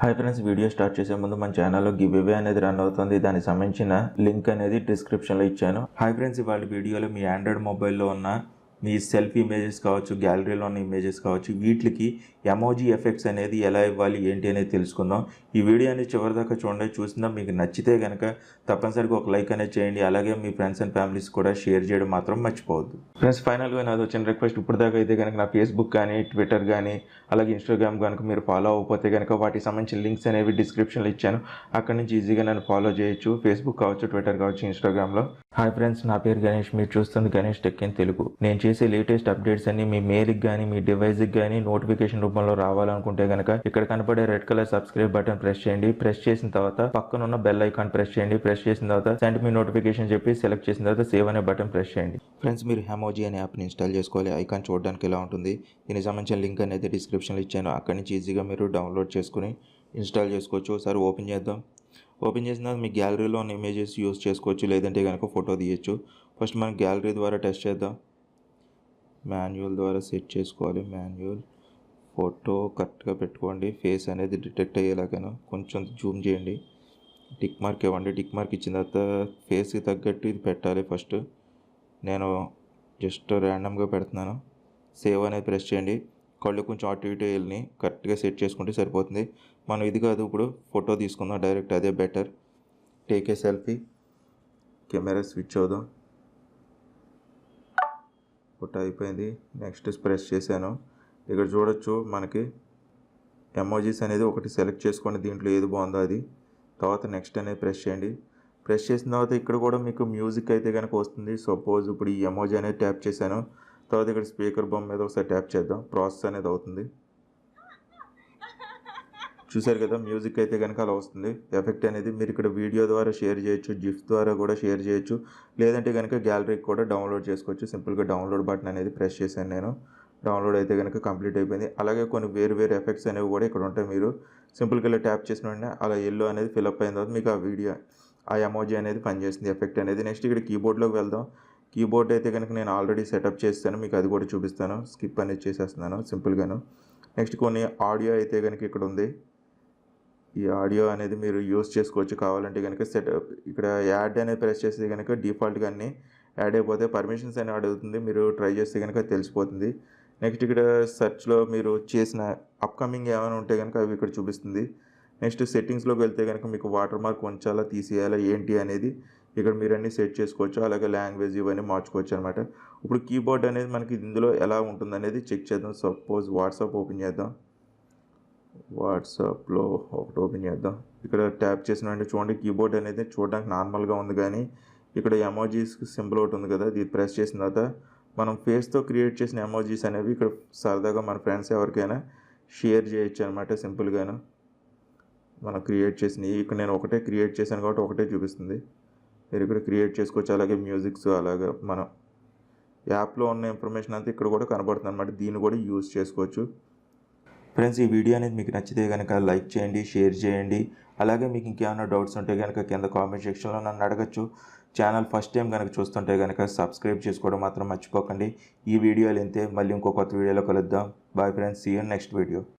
Hi friends, video start చేసే ముందు మన ఛానల్లో గివ్వే అనేది రన్ అవుతుంది. దానికి సంబంధించిన లింక్ అనేది డిస్క్రిప్షన్లో ఇచ్చాను. హాయ్ ఫ్రెండ్స్, ఇవాళ వీడియోలో మీ ఆండ్రాయిడ్ మొబైల్లో ఉన్న మీ సెల్ఫీ ఇమేజెస్ కావచ్చు, గ్యాలరీలో ఉన్న ఇమేజెస్ కావచ్చు, వీటికి ఎమోజీ ఎఫెక్ట్స్ అనేది ఎలా ఇవ్వాలి ఏంటి అనేది తెలుసుకుందాం. ఈ వీడియో అనేది చివరిదాకా చూడండి. చూసినా మీకు నచ్చితే కనుక తప్పనిసరిగా ఒక లైక్ అనేది చేయండి. అలాగే మీ ఫ్రెండ్స్ అండ్ ఫ్యామిలీస్ కూడా షేర్ చేయడం మాత్రం మర్చిపోవద్దు. ఫ్రెండ్స్, ఫైనల్గా నాది వచ్చిన రిక్వెస్ట్, ఇప్పుడు దాకా అయితే కనుక నా ఫేస్బుక్ కానీ, ట్విట్టర్ కానీ, అలాగే ఇన్స్టాగ్రామ్ కనుక మీరు ఫాలో అవ్వకపోతే కనుక వాటికి సంబంధించిన లింక్స్ అనేవి డిస్క్రిప్షన్లో ఇచ్చాను. అక్కడి నుంచి ఈజీగా నన్ను ఫాలో చేయొచ్చు. ఫేస్బుక్ కావచ్చు, ట్విట్టర్ కావచ్చు, ఇన్స్టాగ్రామ్లో. హాయ్ ఫ్రెండ్స్, నా పేరు గణేష్. మీరు చూస్తుంది గణేష్ టెక్ ఇన్ తెలుగు. నేను చేసే లేటెస్ట్ అప్డేట్స్ అన్ని మీ మెయిల్కి కానీ, మీ డివైస్కి కానీ నోటిఫికేషన్ రూపంలో రావాలనుకుంటే కనుక ఇక్కడ కనపడే red colour subscribe button press చేయండి. ప్రెస్ చేసిన తర్వాత పక్కన ఉన్న బెల్ ఐకాన్ ప్రెస్ చేయండి. ప్రెస్ చేసిన తర్వాత సెండ్ మీ నోటిఫికేషన్ చెప్పి సెలెక్ట్ చేసిన తర్వాత సేవ్ అనే బటన్ ప్రెస్ చేయండి. ఫ్రెండ్స్, మీరు హెమోజీ అనే యాప్ని ఇన్స్టాల్ చేసుకోవాలి. ఐకాన్ చూడడానికి ఎలా ఉంటుంది. దీనికి సంబంధించిన లింక్ అనేది డిస్క్రిప్షన్లో ఇచ్చాను. అక్కడి నుంచి ఈజీగా మీరు డౌన్లోడ్ చేసుకుని ఇన్స్టాల్ చేసుకోవచ్చు. ఒకసారి ఓపెన్ చేద్దాం. ఓపెన్ చేసిన తర్వాత మీ గ్యాలరీలో ఉన్న ఇమేజెస్ యూస్ చేసుకోవచ్చు, లేదంటే కనుక ఫోటో తీయచ్చు. ఫస్ట్ మనం గ్యాలరీ ద్వారా టెస్ట్ చేద్దాం. మాన్యువల్ ద్వారా సెట్ చేసుకోవాలి. మాన్యువల్ ఫోటో కరెక్ట్గా పెట్టుకోండి. ఫేస్ అనేది డిటెక్ట్ అయ్యేలాగా కొంచెం జూమ్ చేయండి. టిక్ మార్క్ ఇవ్వండి. టిక్ మార్క్ ఇచ్చిన తర్వాత ఫేస్కి తగ్గట్టు ఇది పెట్టాలి. ఫస్ట్ నేను జస్ట్ ర్యాండమ్గా పెడుతున్నాను. సేవ్ అనేది ప్రెస్ చేయండి. కళ్ళు కొంచెం అటు ఇటు వెళ్ళి కరెక్ట్గా సెట్ చేసుకుంటే సరిపోతుంది. మనం ఇది కాదు, ఇప్పుడు ఫోటో తీసుకుందాం డైరెక్ట్, అదే better. Take a selfie. Camera switch అవుదాం. ఫోటో అయిపోయింది. నెక్స్ట్ ప్రెస్ చేశాను. ఇక్కడ చూడొచ్చు మనకి ఎమోజీస్ అనేది ఒకటి సెలెక్ట్ చేసుకోండి. దీంట్లో ఏది బాగుందో అది. తర్వాత నెక్స్ట్ అనేది ప్రెస్ చేయండి. ప్రెస్ చేసిన తర్వాత ఇక్కడ కూడా మీకు మ్యూజిక్ అయితే కనుక వస్తుంది. సపోజ్ ఇప్పుడు ఈ ఎమోజీ అనేది ట్యాప్ చేశాను. తర్వాత ఇక్కడ స్పీకర్ బొమ్మ మీద ఒకసారి ట్యాప్ చేద్దాం. ప్రాసెస్ అనేది అవుతుంది. చూసారు కదా, మ్యూజిక్ అయితే కనుక అలా వస్తుంది. ఎఫెక్ట్ అనేది మీరు ఇక్కడ వీడియో ద్వారా షేర్ చేయొచ్చు, జిఫ్ ద్వారా కూడా షేర్ చేయొచ్చు, లేదంటే కనుక గ్యాలరీకి కూడా డౌన్లోడ్ చేసుకోవచ్చు. సింపుల్గా డౌన్లోడ్ బటన్ అనేది ప్రెస్ చేశాను నేను. డౌన్లోడ్ అయితే కనుక కంప్లీట్ అయిపోయింది. అలాగే కొన్ని వేరు ఎఫెక్ట్స్ అనేవి కూడా ఇక్కడ ఉంటాయి. మీరు సింపుల్గా ఇలా ట్యాప్ చేసిన వెంటనే అలా ఎల్లో అనేది ఫిల్అప్ అయిన తర్వాత మీకు ఆ వీడియో, ఆ ఎమోజీ అనేది పనిచేస్తుంది, ఎఫెక్ట్ అనేది. నెక్స్ట్ ఇక్కడ కీబోర్డ్లోకి వెళ్దాం. కీబోర్డ్ అయితే కనుక నేను ఆల్రెడీ సెటప్ చేస్తాను, మీకు అది కూడా చూపిస్తాను. స్కిప్ అనేది చేసేస్తున్నాను సింపుల్గాను. నెక్స్ట్ కొన్ని ఆడియో అయితే కనుక ఇక్కడ ఉంది. ఈ ఆడియో అనేది మీరు యూస్ చేసుకోవచ్చు. కావాలంటే కనుక ఇక్కడ యాడ్ అనేది ప్రెస్ చేస్తే కనుక డిఫాల్ట్గా అన్నీ యాడ్ అయిపోతే పర్మిషన్స్ అని అడుగుతుంది. మీరు ట్రై చేస్తే కనుక తెలిసిపోతుంది. నెక్స్ట్ ఇక్కడ సెర్చ్లో మీరు చేసిన అప్కమింగ్ ఏమైనా ఉంటే కనుక అవి ఇక్కడ చూపిస్తుంది. నెక్స్ట్ సెట్టింగ్స్లోకి వెళ్తే కనుక మీకు వాటర్ మార్క్ ఉంచాలా తీసేయాలా ఏంటి అనేది ఇక్కడ మీరు అన్నీ సెట్ చేసుకోవచ్చు. అలాగే లాంగ్వేజ్ ఇవన్నీ మార్చుకోవచ్చు అనమాట. ఇప్పుడు కీబోర్డ్ అనేది మనకి ఇందులో ఎలా ఉంటుంది అనేది చెక్ చేద్దాం. సపోజ్ వాట్సాప్ ఓపెన్ చేద్దాం. వాట్సాప్లో ఒకటి ఓపెన్ చేద్దాం. ఇక్కడ ట్యాప్ చేసిన వెంటనే చూడండి కీబోర్డ్ అనేది చూడడానికి నార్మల్గా ఉంది, కానీ ఇక్కడ ఎమోజీస్ సింబల్ ఒకటి ఉంది కదా, ఇది ప్రెస్ చేసిన తర్వాత మనం ఫేస్తో క్రియేట్ చేసిన ఎమోజీస్ అనేవి ఇక్కడ సరదాగా మన ఫ్రెండ్స్ ఎవరికైనా షేర్ చేయొచ్చు అనమాట. సింపుల్గాను మనం క్రియేట్ చేసినవి ఇక్కడ నేను ఒకటే క్రియేట్ చేశాను కాబట్టి ఒకటే చూపిస్తుంది. మీరు ఇక్కడ క్రియేట్ చేసుకోవచ్చు. అలాగే మ్యూజిక్స్, అలాగే మనం యాప్లో ఉన్న ఇన్ఫర్మేషన్ అంతా ఇక్కడ కూడా కనబడుతుంది అనమాట. దీన్ని కూడా యూజ్ చేసుకోవచ్చు. ఫ్రెండ్స్, ఈ వీడియో అనేది మీకు నచ్చితే కనుక లైక్ చేయండి, షేర్ చేయండి. అలాగే మీకు ఇంకేమైనా డౌట్స్ ఉంటే కనుక కింద కామెంట్ సెక్షన్లో నన్ను అడగచ్చు. ఛానల్ ఫస్ట్ టైం కనుక చూస్తుంటే కనుక సబ్స్క్రైబ్ చేసుకోవడం మాత్రం మర్చిపోకండి. ఈ వీడియోలు ఇంతే. మళ్ళీ ఇంకో కొత్త వీడియోలో కలుద్దాం. Bye friends, see you next video.